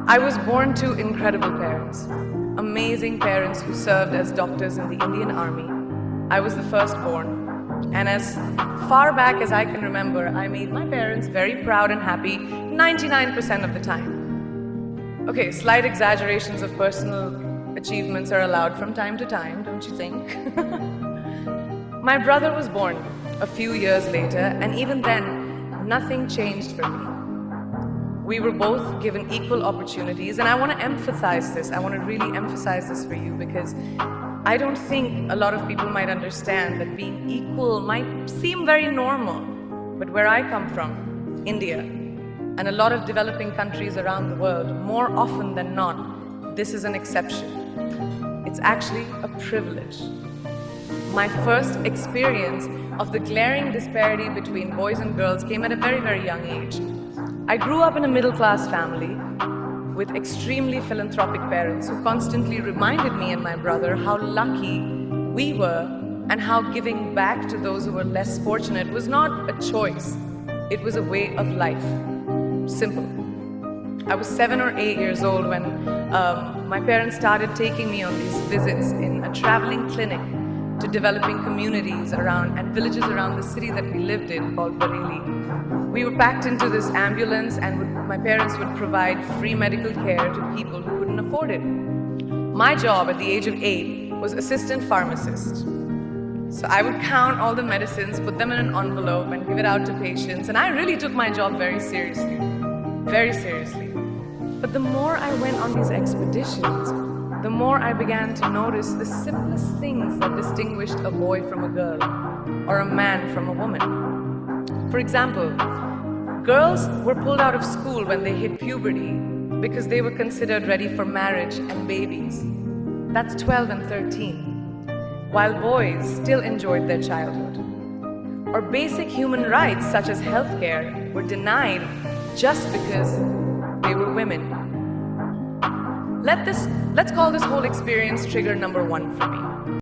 I was born to incredible parents, amazing parents who served as doctors in the Indian Army. I was the firstborn, and as far back as I can remember, I made my parents very proud and happy 99% of the time. Okay, slight exaggerations of personal achievements are allowed from time to time, don't you think? My brother was born a few years later, and even then, nothing changed for me. We were both given equal opportunities, and I want to emphasize this. I want to really emphasize this for you because I don't think a lot of people might understand that being equal might seem very normal. But where I come from, India, and a lot of developing countries around the world, more often than not, this is an exception. It's actually a privilege. My first experience of the glaring disparity between boys and girls came at a very, very young age. I grew up in a middle-class family with extremely philanthropic parents who constantly reminded me and my brother how lucky we were and how giving back to those who were less fortunate was not a choice. It was a way of life. Simple. I was 7 or 8 years old when my parents started taking me on these visits in a traveling clinic to developing communities around and villages around the city that we lived in called Bareilly. We were packed into this ambulance, and my parents would provide free medical care to people who couldn't afford it. My job at the age of 8 was assistant pharmacist. So I would count all the medicines, put them in an envelope, and give it out to patients, and I really took my job very seriously. Very seriously. But the more I went on these expeditions, the more I began to notice the simplest things that distinguished a boy from a girl, or a man from a woman. For example, girls were pulled out of school when they hit puberty because they were considered ready for marriage and babies. That's 12 and 13, while boys still enjoyed their childhood. Or basic human rights such as healthcare were denied just because they were women. Let's call this whole experience trigger number 1 for me.